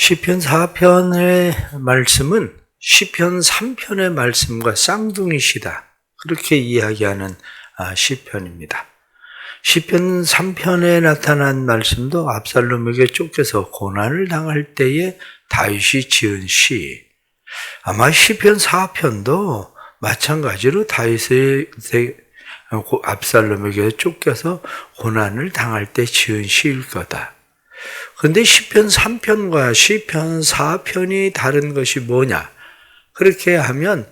시편 4편의 말씀은 시편 3편의 말씀과 쌍둥이시다. 그렇게 이야기하는 시편입니다. 시편 3편에 나타난 말씀도 압살롬에게 쫓겨서 고난을 당할 때에 다윗이 지은 시. 아마 시편 4편도 마찬가지로 다윗의 압살롬에게 쫓겨서 고난을 당할 때 지은 시일 거다. 그런데 시편 3편과 시편 4편이 다른 것이 뭐냐? 그렇게 하면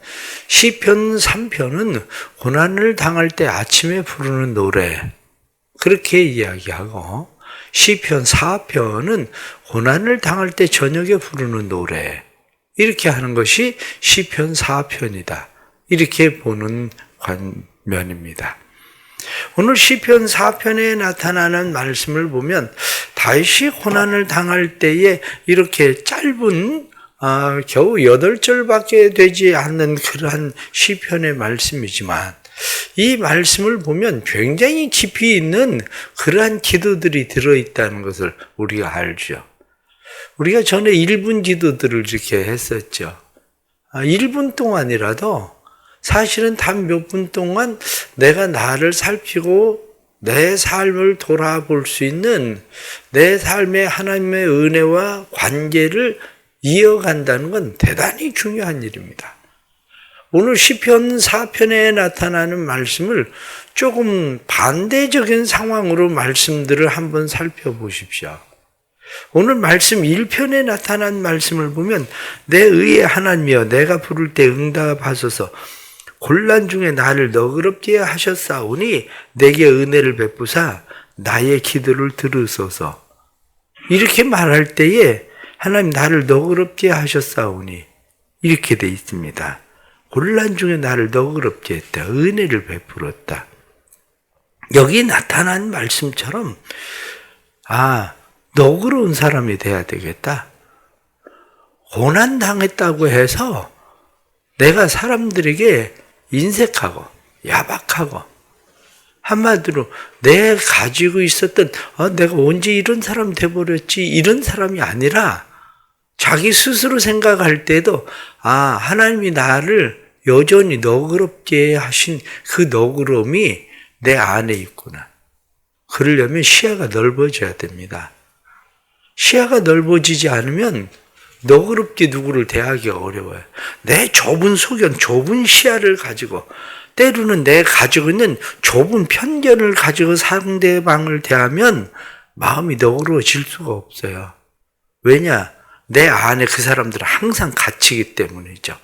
시편 3편은 고난을 당할 때 아침에 부르는 노래, 그렇게 이야기하고 시편 4편은 고난을 당할 때 저녁에 부르는 노래, 이렇게 하는 것이 시편 4편이다. 이렇게 보는 면입니다. 오늘 시편 4편에 나타나는 말씀을 보면 다윗이 고난을 당할 때에 이렇게 짧은 겨우 8절밖에 되지 않는 그러한 시편의 말씀이지만 이 말씀을 보면 굉장히 깊이 있는 그러한 기도들이 들어있다는 것을 우리가 알죠. 우리가 전에 1분 기도들을 이렇게 했었죠. 1분 동안이라도 사실은 단 몇 분 동안 내가 나를 살피고 내 삶을 돌아볼 수 있는 내 삶에 하나님의 은혜와 관계를 이어간다는 건 대단히 중요한 일입니다. 오늘 시편 4편에 나타나는 말씀을 조금 반대적인 상황으로 말씀들을 한번 살펴보십시오. 오늘 말씀 1편에 나타난 말씀을 보면 내 의의 하나님이여 내가 부를 때 응답하소서 곤란 중에 나를 너그럽게 하셨사오니 내게 은혜를 베푸사 나의 기도를 들으소서. 이렇게 말할 때에 하나님 나를 너그럽게 하셨사오니 이렇게 돼 있습니다. 곤란 중에 나를 너그럽게 했다. 은혜를 베풀었다. 여기 나타난 말씀처럼 너그러운 사람이 돼야 되겠다. 고난 당했다고 해서 내가 사람들에게 인색하고 야박하고 한마디로 내가 가지고 있었던 내가 언제 이런 사람 돼버렸지 이런 사람이 아니라 자기 스스로 생각할 때도 하나님이 나를 여전히 너그럽게 하신 그 너그러움이 내 안에 있구나. 그러려면 시야가 넓어져야 됩니다. 시야가 넓어지지 않으면 너그럽게 누구를 대하기가 어려워요. 내 좁은 소견, 좁은 시야를 가지고 때로는 내가 가지고 있는 좁은 편견을 가지고 상대방을 대하면 마음이 너그러워질 수가 없어요. 왜냐? 내 안에 그 사람들은 항상 갇히기 때문이죠.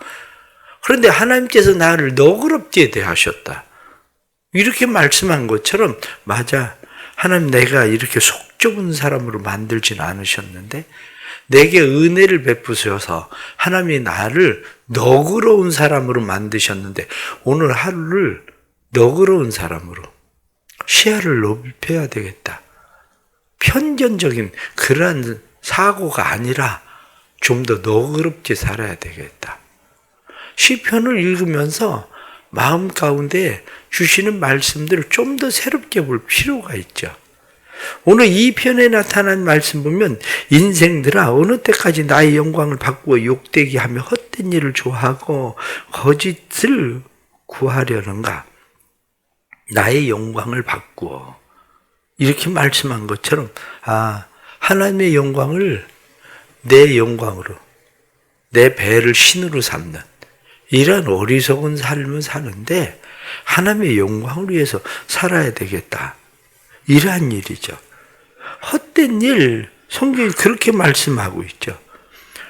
그런데 하나님께서 나를 너그럽게 대하셨다. 이렇게 말씀한 것처럼 맞아. 하나님 내가 이렇게 속 좁은 사람으로 만들진 않으셨는데 내게 은혜를 베푸셔서 하나님이 나를 너그러운 사람으로 만드셨는데 오늘 하루를 너그러운 사람으로 시야를 넓혀야 되겠다. 편견적인 그러한 사고가 아니라 좀 더 너그럽게 살아야 되겠다. 시편을 읽으면서 마음 가운데 주시는 말씀들을 좀 더 새롭게 볼 필요가 있죠. 오늘 이 편에 나타난 말씀 보면 인생들아 어느 때까지 나의 영광을 바꾸어 욕되게 하며 헛된 일을 좋아하고 거짓을 구하려는가. 나의 영광을 바꾸어 이렇게 말씀한 것처럼 하나님의 영광을 내 영광으로 내 배를 신으로 삼는 이런 어리석은 삶을 사는데 하나님의 영광을 위해서 살아야 되겠다. 이러한 일이죠. 헛된 일, 성경이 그렇게 말씀하고 있죠.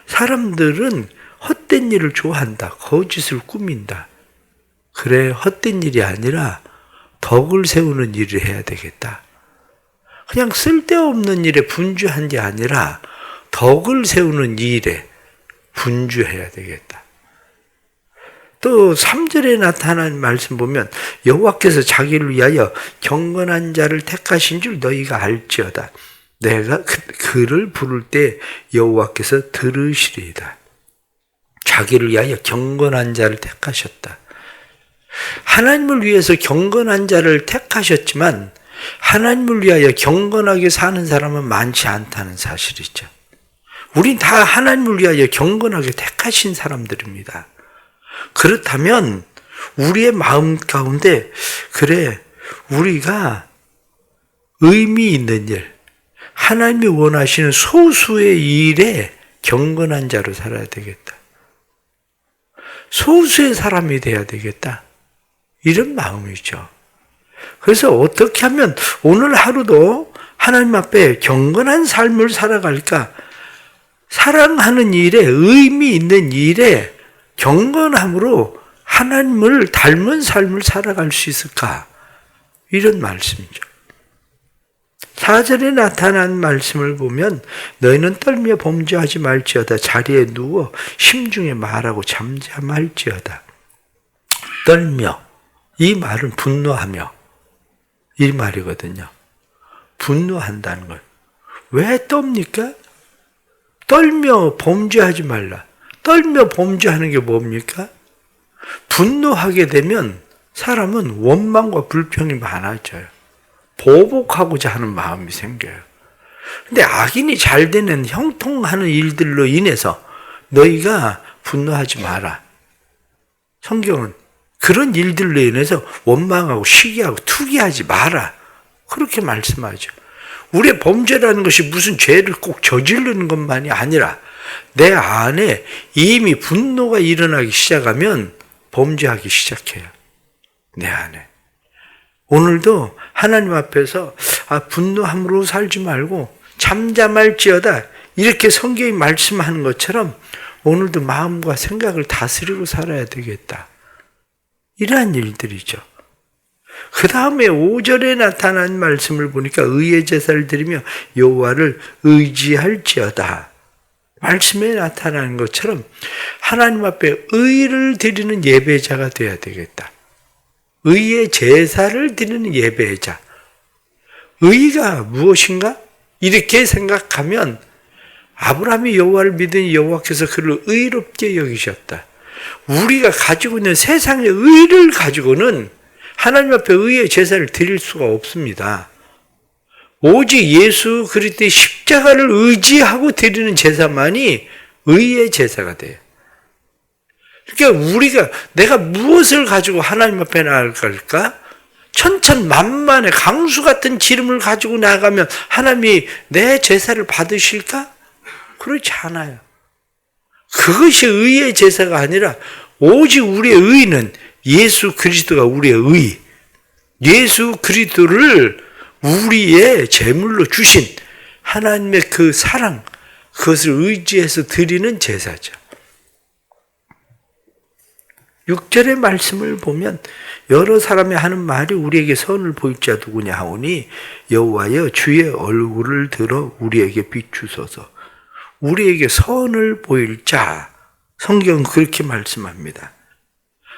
사람들은 헛된 일을 좋아한다. 거짓을 꾸민다. 그래, 헛된 일이 아니라 덕을 세우는 일을 해야 되겠다. 그냥 쓸데없는 일에 분주한 게 아니라 덕을 세우는 일에 분주해야 되겠다. 또 3절에 나타난 말씀 보면 여호와께서 자기를 위하여 경건한 자를 택하신 줄 너희가 알지어다. 내가 그를 부를 때 여호와께서 들으시리이다. 자기를 위하여 경건한 자를 택하셨다. 하나님을 위해서 경건한 자를 택하셨지만 하나님을 위하여 경건하게 사는 사람은 많지 않다는 사실이죠. 우린 다 하나님을 위하여 경건하게 택하신 사람들입니다. 그렇다면 우리의 마음 가운데 그래 우리가 의미 있는 일, 하나님이 원하시는 소수의 일에 경건한 자로 살아야 되겠다. 소수의 사람이 돼야 되겠다. 이런 마음이죠. 그래서 어떻게 하면 오늘 하루도 하나님 앞에 경건한 삶을 살아갈까? 사랑하는 일에, 의미 있는 일에 경건함으로 하나님을 닮은 삶을 살아갈 수 있을까? 이런 말씀이죠. 4절에 나타난 말씀을 보면 너희는 떨며 범죄하지 말지어다. 자리에 누워 심중에 말하고 잠잠할지어다. 떨며, 이 말은 분노하며 이 말이거든요. 분노한다는 걸. 왜 떱니까? 떨며 범죄하지 말라. 떨며 범죄하는 게 뭡니까? 분노하게 되면 사람은 원망과 불평이 많아져요. 보복하고자 하는 마음이 생겨요. 근데 악인이 잘 되는 형통하는 일들로 인해서 너희가 분노하지 마라. 성경은 그런 일들로 인해서 원망하고 시기하고 투기하지 마라. 그렇게 말씀하죠. 우리의 범죄라는 것이 무슨 죄를 꼭 저지르는 것만이 아니라 내 안에 이미 분노가 일어나기 시작하면 범죄하기 시작해요. 내 안에. 오늘도 하나님 앞에서 분노함으로 살지 말고 잠잠할지어다. 이렇게 성경이 말씀하는 것처럼 오늘도 마음과 생각을 다스리고 살아야 되겠다. 이러한 일들이죠. 그 다음에 5절에 나타난 말씀을 보니까 의의 제사를 드리며 여호와를 의지할지어다. 말씀에 나타나는 것처럼 하나님 앞에 의를 드리는 예배자가 되어야 되겠다. 의의 제사를 드리는 예배자. 의가 무엇인가? 이렇게 생각하면 아브라함이 여호와를 믿으니 여호와께서 그를 의롭게 여기셨다. 우리가 가지고 있는 세상의 의를 가지고는 하나님 앞에 의의 제사를 드릴 수가 없습니다. 오직 예수 그리스도의 십자가를 의지하고 드리는 제사만이 의의 제사가 돼요. 그러니까 내가 무엇을 가지고 하나님 앞에 나아갈까? 천천만만의 강수 같은 기름을 가지고 나가면 하나님이 내 제사를 받으실까? 그렇지 않아요. 그것이 의의 제사가 아니라 오직 우리의 의는 예수 그리스도가 우리의 의, 예수 그리스도를 우리의 제물로 주신 하나님의 그 사랑, 그것을 의지해서 드리는 제사죠. 6절의 말씀을 보면 여러 사람이 하는 말이 우리에게 선을 보일 자 누구냐 하오니 여호와여 주의 얼굴을 들어 우리에게 비추소서. 우리에게 선을 보일 자, 성경은 그렇게 말씀합니다.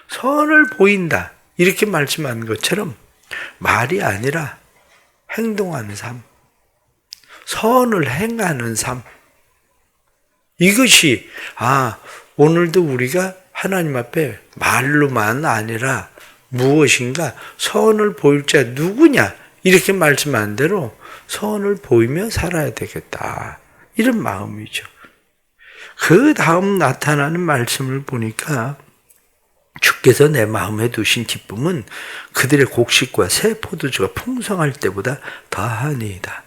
선을 보인다 이렇게 말씀하는 것처럼 말이 아니라 행동하는 삶, 선을 행하는 삶, 이것이 오늘도 우리가 하나님 앞에 말로만 아니라 무엇인가 선을 보일 자 누구냐 이렇게 말씀한 대로 선을 보이며 살아야 되겠다. 이런 마음이죠. 그 다음 나타나는 말씀을 보니까 주께서 내 마음에 두신 기쁨은 그들의 곡식과 새 포도주가 풍성할 때보다 더하니이다.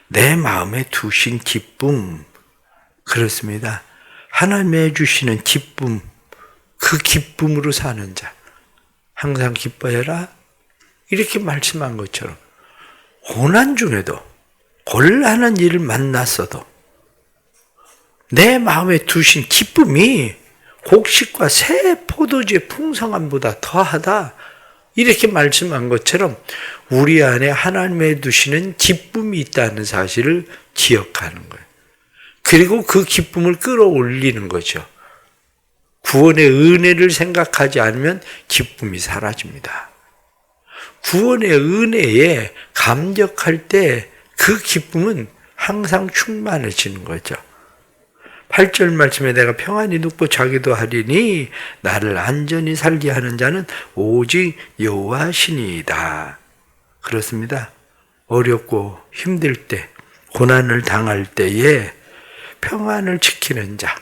내 마음에 두신 기쁨, 그렇습니다. 하나님의 주시는 기쁨, 그 기쁨으로 사는 자, 항상 기뻐해라 이렇게 말씀한 것처럼 고난 중에도 곤란한 일을 만났어도 내 마음에 두신 기쁨이 곡식과 새 포도주의 풍성함보다 더하다 이렇게 말씀한 것처럼 우리 안에 하나님의 두시는 기쁨이 있다는 사실을 기억하는 거예요. 그리고 그 기쁨을 끌어올리는 거죠. 구원의 은혜를 생각하지 않으면 기쁨이 사라집니다. 구원의 은혜에 감격할 때 그 기쁨은 항상 충만해지는 거죠. 8절 말씀에 내가 평안히 눕고 자기도 하리니 나를 안전히 살게 하는 자는 오직 여호와시니이다. 그렇습니다. 어렵고 힘들 때, 고난을 당할 때에 평안을 지키는 자,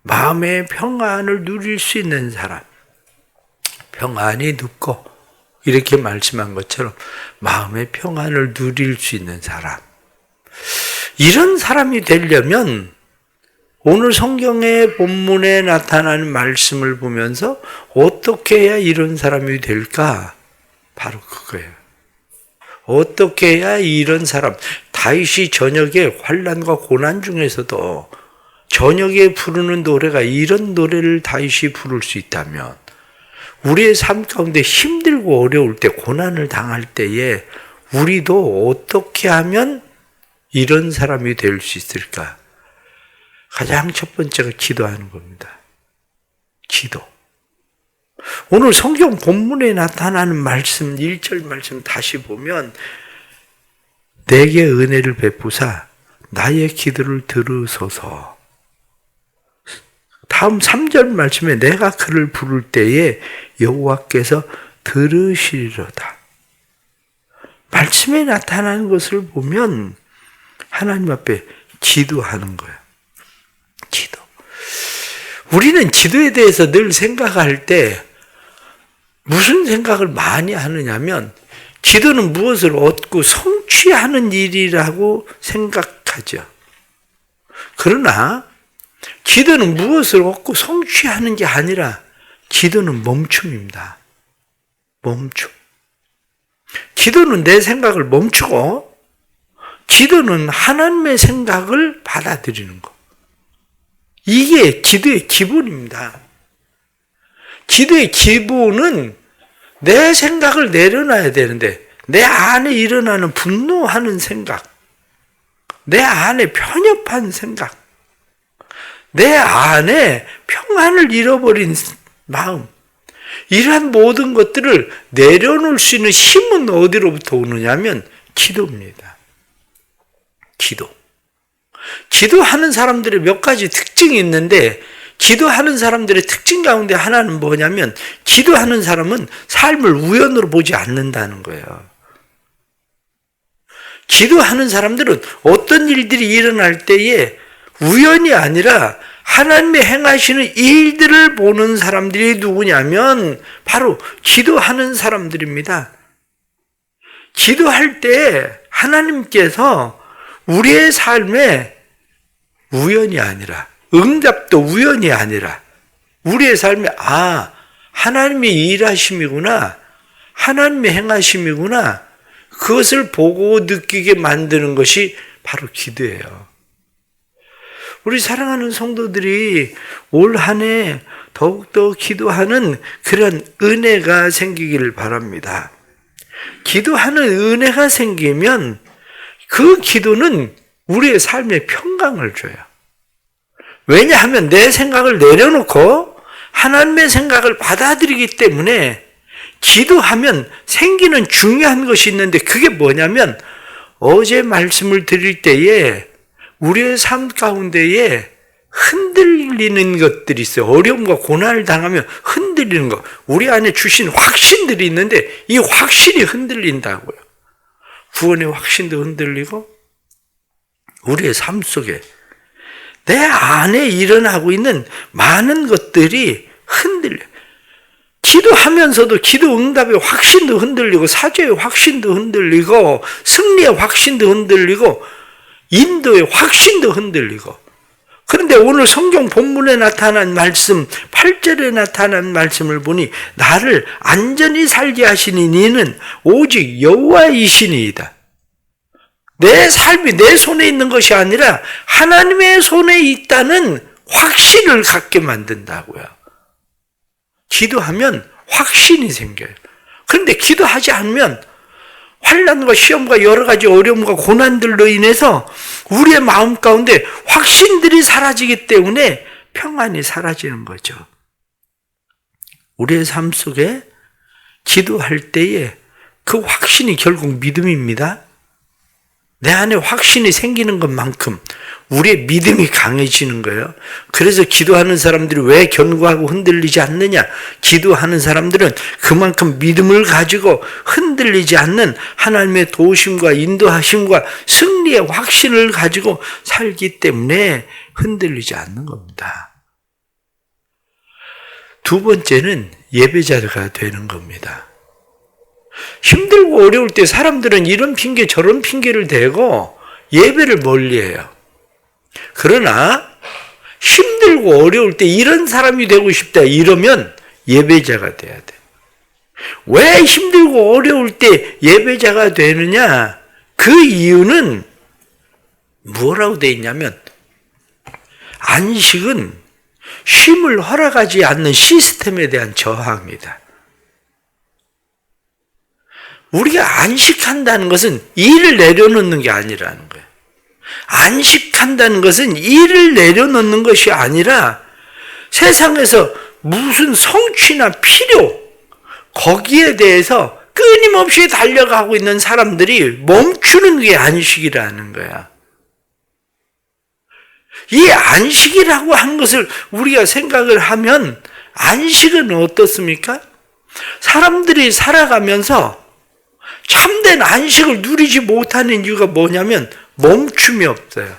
마음의 평안을 누릴 수 있는 사람, 평안이 눕고 이렇게 말씀한 것처럼 마음의 평안을 누릴 수 있는 사람, 이런 사람이 되려면 오늘 성경의 본문에 나타나는 말씀을 보면서 어떻게 해야 이런 사람이 될까? 바로 그거예요. 어떻게 해야 이런 사람, 다윗이 저녁에 환난과 고난 중에서도 저녁에 부르는 노래가 이런 노래를 다윗이 부를 수 있다면 우리의 삶 가운데 힘들고 어려울 때, 고난을 당할 때에 우리도 어떻게 하면 이런 사람이 될 수 있을까? 가장 첫 번째가 기도하는 겁니다. 기도. 오늘 성경 본문에 나타나는 말씀, 1절 말씀 다시 보면 내게 은혜를 베푸사 나의 기도를 들으소서. 다음 3절 말씀에 내가 그를 부를 때에 여호와께서 들으시리로다. 말씀에 나타나는 것을 보면 하나님 앞에 기도하는 거예요. 기도. 우리는 기도에 대해서 늘 생각할 때 무슨 생각을 많이 하느냐면 기도는 무엇을 얻고 성취하는 일이라고 생각하죠. 그러나 기도는 무엇을 얻고 성취하는 게 아니라 기도는 멈춤입니다. 멈춤. 기도는 내 생각을 멈추고 기도는 하나님의 생각을 받아들이는 것. 이게 기도의 기본입니다. 기도의 기본은 내 생각을 내려놔야 되는데 내 안에 일어나는 분노하는 생각, 내 안에 편협한 생각, 내 안에 평안을 잃어버린 마음, 이러한 모든 것들을 내려놓을 수 있는 힘은 어디로부터 오느냐면 기도입니다. 기도. 기도하는 사람들의 몇 가지 특징이 있는데 기도하는 사람들의 특징 가운데 하나는 뭐냐면 기도하는 사람은 삶을 우연으로 보지 않는다는 거예요. 기도하는 사람들은 어떤 일들이 일어날 때에 우연이 아니라 하나님의 행하시는 일들을 보는 사람들이 누구냐면 바로 기도하는 사람들입니다. 기도할 때 하나님께서 우리의 삶에 우연이 아니라 응답도 우연이 아니라 우리의 삶에 하나님의 일하심이구나, 하나님의 행하심이구나, 그것을 보고 느끼게 만드는 것이 바로 기도예요. 우리 사랑하는 성도들이 올 한 해 더욱더 기도하는 그런 은혜가 생기기를 바랍니다. 기도하는 은혜가 생기면 그 기도는 우리의 삶에 평강을 줘요. 왜냐하면 내 생각을 내려놓고 하나님의 생각을 받아들이기 때문에 기도하면 생기는 중요한 것이 있는데 그게 뭐냐면 어제 말씀을 드릴 때에 우리의 삶 가운데에 흔들리는 것들이 있어요. 어려움과 고난을 당하면 흔들리는 것. 우리 안에 주신 확신들이 있는데 이 확신이 흔들린다고요. 구원의 확신도 흔들리고 우리의 삶 속에 내 안에 일어나고 있는 많은 것들이 흔들려요. 기도하면서도 기도 응답의 확신도 흔들리고 사죄의 확신도 흔들리고 승리의 확신도 흔들리고 인도의 확신도 흔들리고 그런데 오늘 성경 본문에 나타난 말씀 8절에 나타난 말씀을 보니 나를 안전히 살게 하시는 이는 오직 여호와이시니이다. 내 삶이 내 손에 있는 것이 아니라 하나님의 손에 있다는 확신을 갖게 만든다고요. 기도하면 확신이 생겨요. 그런데 기도하지 않으면 환난과 시험과 여러 가지 어려움과 고난들로 인해서 우리의 마음 가운데 확신들이 사라지기 때문에 평안이 사라지는 거죠. 우리의 삶 속에 기도할 때에 그 확신이 결국 믿음입니다. 내 안에 확신이 생기는 것만큼 우리의 믿음이 강해지는 거예요. 그래서 기도하는 사람들이 왜 견고하고 흔들리지 않느냐? 기도하는 사람들은 그만큼 믿음을 가지고 흔들리지 않는 하나님의 도우심과 인도하심과 승리의 확신을 가지고 살기 때문에 흔들리지 않는 겁니다. 두 번째는 예배자가 되는 겁니다. 힘들고 어려울 때 사람들은 이런 핑계 저런 핑계를 대고 예배를 멀리해요. 그러나 힘들고 어려울 때 이런 사람이 되고 싶다 이러면 예배자가 돼야 돼. 왜 힘들고 어려울 때 예배자가 되느냐? 그 이유는 뭐라고 되어 있냐면 안식은 쉼을 허락하지 않는 시스템에 대한 저항이다. 우리가 안식한다는 것은 일을 내려놓는 게 아니라는 거예요. 안식한다는 것은 일을 내려놓는 것이 아니라 세상에서 무슨 성취나 필요, 거기에 대해서 끊임없이 달려가고 있는 사람들이 멈추는 게 안식이라는 거야. 이 안식이라고 한 것을 우리가 생각을 하면 안식은 어떻습니까? 사람들이 살아가면서 참된 안식을 누리지 못하는 이유가 뭐냐면 멈춤이 없어요.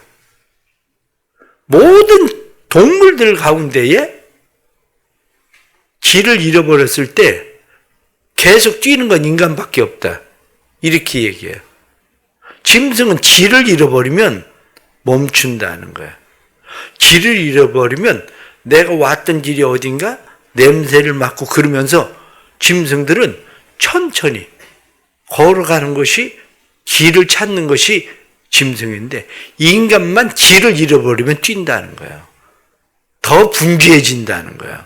모든 동물들 가운데에 길을 잃어버렸을 때 계속 뛰는 건 인간밖에 없다. 이렇게 얘기해요. 짐승은 길을 잃어버리면 멈춘다는 거야. 길을 잃어버리면 내가 왔던 길이 어딘가 냄새를 맡고 그러면서 짐승들은 천천히 걸어가는 것이 길을 찾는 것이 짐승인데 인간만 길을 잃어버리면 뛴다는 거예요. 더 분주해진다는 거예요.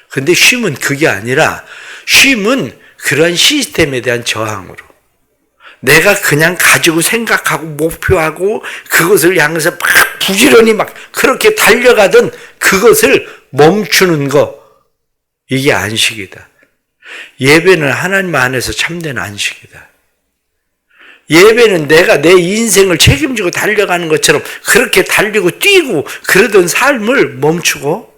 근데 쉼은 그게 아니라 쉼은 그런 시스템에 대한 저항으로 내가 그냥 가지고 생각하고 목표하고 그것을 향해서 막 부지런히 막 그렇게 달려가던 그것을 멈추는 거, 이게 안식이다. 예배는 하나님 안에서 참된 안식이다. 예배는 내가 내 인생을 책임지고 달려가는 것처럼 그렇게 달리고 뛰고 그러던 삶을 멈추고,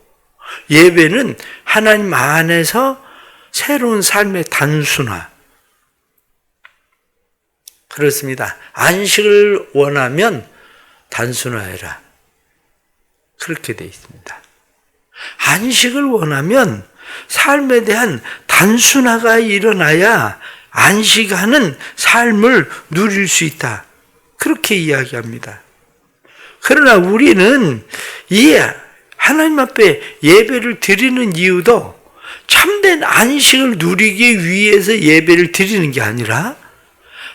예배는 하나님 안에서 새로운 삶의 단순화. 그렇습니다. 안식을 원하면 단순화해라. 그렇게 되어 있습니다. 안식을 원하면 삶에 대한 단순화가 일어나야 안식하는 삶을 누릴 수 있다. 그렇게 이야기합니다. 그러나 우리는 이 하나님 앞에 예배를 드리는 이유도 참된 안식을 누리기 위해서 예배를 드리는 게 아니라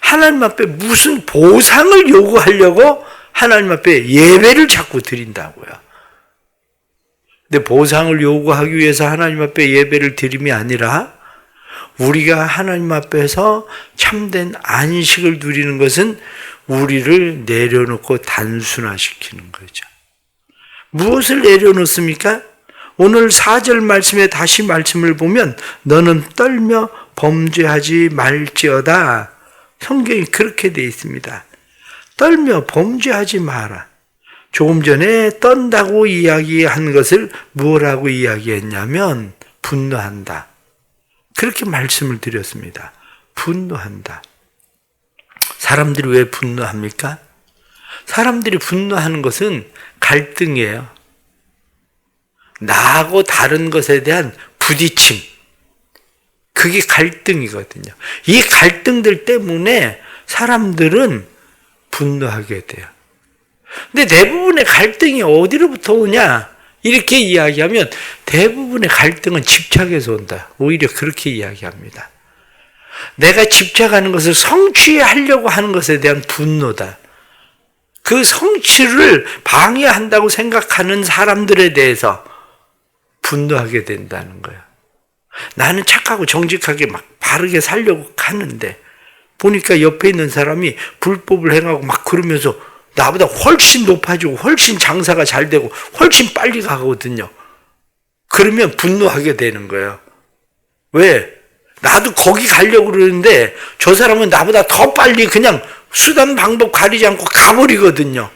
하나님 앞에 무슨 보상을 요구하려고 하나님 앞에 예배를 자꾸 드린다고요. 근데 보상을 요구하기 위해서 하나님 앞에 예배를 드림이 아니라 우리가 하나님 앞에서 참된 안식을 누리는 것은 우리를 내려놓고 단순화시키는 거죠. 무엇을 내려놓습니까? 오늘 4절 말씀에 다시 말씀을 보면 너는 떨며 범죄하지 말지어다. 성경이 그렇게 되어 있습니다. 떨며 범죄하지 마라. 조금 전에 떤다고 이야기한 것을 뭐라고 이야기했냐면 분노한다. 그렇게 말씀을 드렸습니다. 분노한다. 사람들이 왜 분노합니까? 사람들이 분노하는 것은 갈등이에요. 나하고 다른 것에 대한 부딪힘. 그게 갈등이거든요. 이 갈등들 때문에 사람들은 분노하게 돼요. 근데 대부분의 갈등이 어디로부터 오냐? 이렇게 이야기하면 대부분의 갈등은 집착에서 온다. 오히려 그렇게 이야기합니다. 내가 집착하는 것을 성취하려고 하는 것에 대한 분노다. 그 성취를 방해한다고 생각하는 사람들에 대해서 분노하게 된다는 거예요. 나는 착하고 정직하게 막 바르게 살려고 하는데 보니까 옆에 있는 사람이 불법을 행하고 막 그러면서 나보다 훨씬 높아지고 훨씬 장사가 잘 되고 훨씬 빨리 가거든요. 그러면 분노하게 되는 거예요. 왜? 나도 거기 가려고 그러는데 저 사람은 나보다 더 빨리 그냥 수단 방법 가리지 않고 가버리거든요.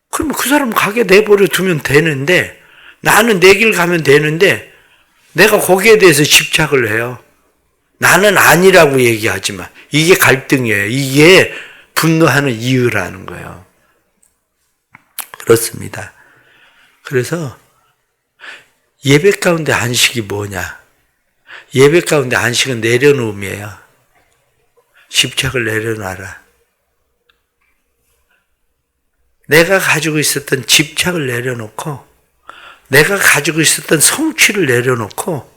그러면 그 사람 가게 내버려 두면 되는데, 나는 내 길 가면 되는데 내가 거기에 대해서 집착을 해요. 나는 아니라고 얘기하지만 이게 갈등이에요. 이게 분노하는 이유라는 거예요. 그렇습니다. 그래서 예배 가운데 안식이 뭐냐? 예배 가운데 안식은 내려놓음이에요. 집착을 내려놔라. 내가 가지고 있었던 집착을 내려놓고 내가 가지고 있었던 성취를 내려놓고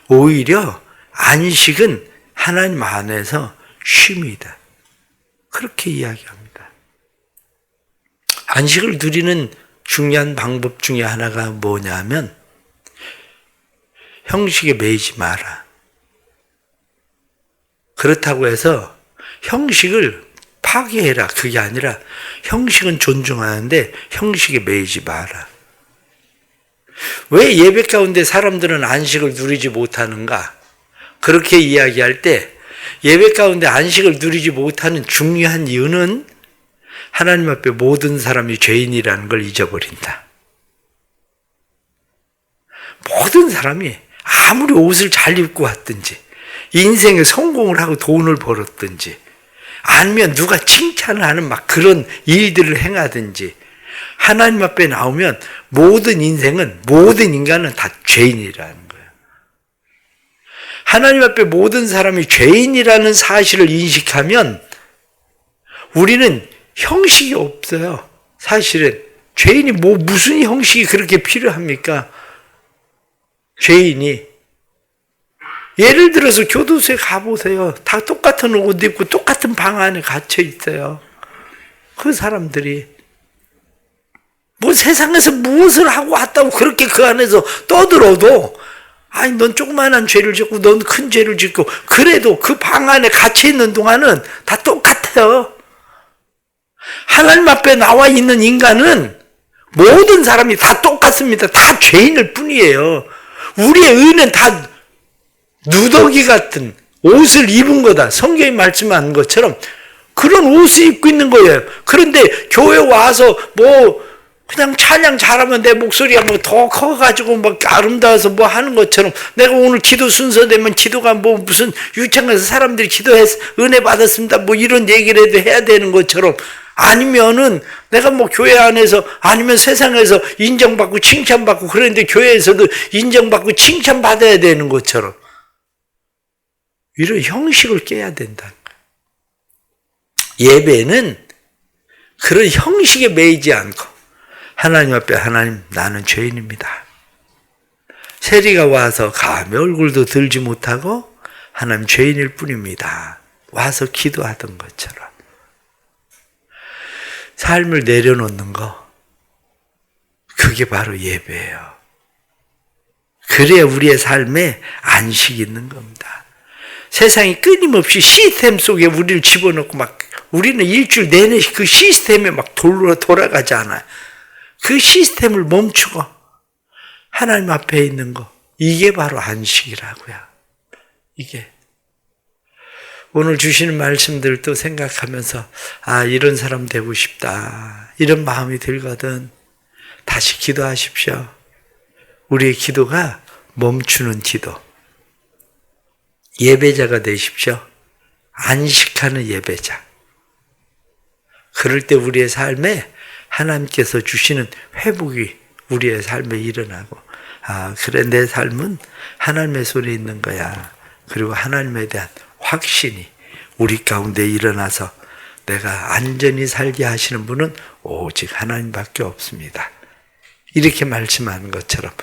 오히려 안식은 하나님 안에서 쉼이다. 그렇게 이야기합니다. 안식을 누리는 중요한 방법 중에 하나가 뭐냐면 형식에 매이지 마라. 그렇다고 해서 형식을 파괴해라. 그게 아니라 형식은 존중하는데 형식에 매이지 마라. 왜 예배 가운데 사람들은 안식을 누리지 못하는가? 그렇게 이야기할 때 예배 가운데 안식을 누리지 못하는 중요한 이유는 하나님 앞에 모든 사람이 죄인이라는 걸 잊어버린다. 모든 사람이 아무리 옷을 잘 입고 왔든지 인생에 성공을 하고 돈을 벌었든지 아니면 누가 칭찬을 하는 막 그런 일들을 행하든지 하나님 앞에 나오면 모든 인간은 다 죄인이라는 거예요. 하나님 앞에 모든 사람이 죄인이라는 사실을 인식하면 우리는 형식이 없어요. 사실은 죄인이 무슨 형식이 그렇게 필요합니까? 죄인이 예를 들어서 교도소에 가보세요. 다 똑같은 옷 입고 똑같은 방 안에 갇혀 있어요. 그 사람들이 세상에서 무엇을 하고 왔다고 그렇게 그 안에서 떠들어도 아니 넌 조그마한 죄를 짓고 넌 큰 죄를 짓고 그래도 그 방 안에 갇혀 있는 동안은 다 똑같아요. 하나님 앞에 나와 있는 인간은 모든 사람이 다 똑같습니다. 다 죄인일 뿐이에요. 우리의 의는 다 누더기 같은 옷을 입은 거다. 성경이 말씀하는 것처럼 그런 옷을 입고 있는 거예요. 그런데 교회 와서 그냥 찬양 잘하면 내 목소리가 더 커가지고 아름다워서 하는 것처럼 내가 오늘 기도 순서 되면 기도가 무슨 유창해서 사람들이 기도해서 은혜 받았습니다. 이런 얘기를 해도 해야 되는 것처럼 아니면은 내가 교회 안에서 아니면 세상에서 인정받고 칭찬받고 그런데 교회에서도 인정받고 칭찬받아야 되는 것처럼 이런 형식을 깨야 된다. 예배는 그런 형식에 매이지 않고 하나님 앞에 하나님 나는 죄인입니다. 세리가 와서 감히 얼굴도 들지 못하고 하나님 죄인일 뿐입니다. 와서 기도하던 것처럼 삶을 내려놓는 거 그게 바로 예배예요. 그래야 우리의 삶에 안식이 있는 겁니다. 세상이 끊임없이 시스템 속에 우리를 집어넣고 우리는 일주일 내내 그 시스템에 돌아가지 않아요. 그 시스템을 멈추고 하나님 앞에 있는 거 이게 바로 안식이라고요. 이게 오늘 주시는 말씀들도 생각하면서 이런 사람 되고 싶다 이런 마음이 들거든. 다시 기도하십시오. 우리의 기도가 멈추는 기도. 예배자가 되십시오. 안식하는 예배자. 그럴 때 우리의 삶에 하나님께서 주시는 회복이 우리의 삶에 일어나고 그래 내 삶은 하나님의 손에 있는 거야. 그리고 하나님에 대한 확신이 우리 가운데 일어나서 내가 안전히 살게 하시는 분은 오직 하나님밖에 없습니다. 이렇게 말씀하는 것처럼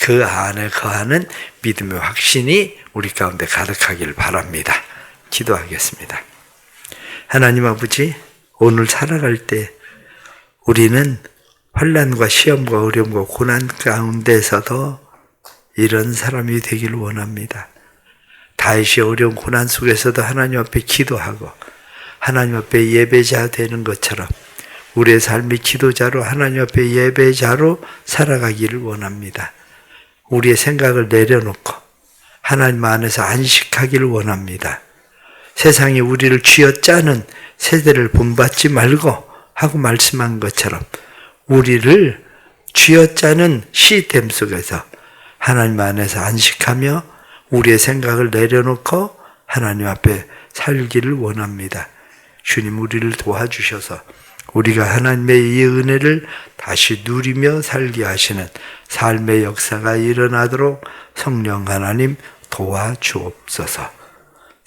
그 안에 거하는 믿음의 확신이 우리 가운데 가득하길 바랍니다. 기도하겠습니다. 하나님 아버지, 오늘 살아갈 때 우리는 환난과 시험과 어려움과 고난 가운데서도 이런 사람이 되기를 원합니다. 다윗이 어려운 고난 속에서도 하나님 앞에 기도하고 하나님 앞에 예배자 되는 것처럼 우리의 삶이 기도자로 하나님 앞에 예배자로 살아가기를 원합니다. 우리의 생각을 내려놓고 하나님 안에서 안식하기를 원합니다. 세상이 우리를 쥐어짜는 세대를 본받지 말고 하고 말씀한 것처럼 우리를 쥐어짜는 시스템 속에서 하나님 안에서 안식하며 우리의 생각을 내려놓고 하나님 앞에 살기를 원합니다. 주님 우리를 도와주셔서 우리가 하나님의 이 은혜를 다시 누리며 살게 하시는 삶의 역사가 일어나도록 성령 하나님 도와주옵소서.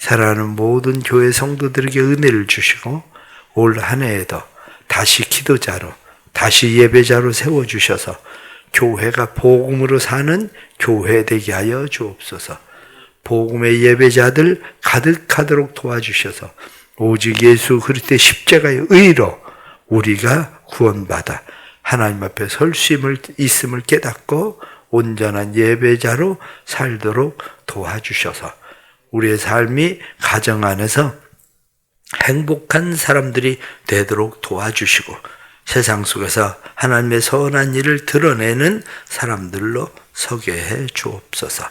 사랑하는 모든 교회 성도들에게 은혜를 주시고 올 한 해에도 다시 기도자로 다시 예배자로 세워주셔서 교회가 복음으로 사는 교회 되게 하여 주옵소서. 복음의 예배자들 가득하도록 도와주셔서 오직 예수 그리스도의 십자가의 의로 우리가 구원받아 하나님 앞에 설 수 있음을 깨닫고 온전한 예배자로 살도록 도와주셔서 우리의 삶이 가정 안에서 행복한 사람들이 되도록 도와주시고 세상 속에서 하나님의 선한 일을 드러내는 사람들로 서게 해 주옵소서.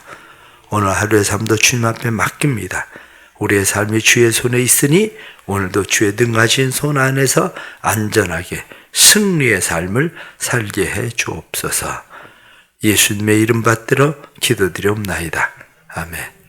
오늘 하루의 삶도 주님 앞에 맡깁니다. 우리의 삶이 주의 손에 있으니 오늘도 주의 등하신 손 안에서 안전하게 승리의 삶을 살게 해 주옵소서. 예수님의 이름 받들어 기도드리옵나이다. 아멘.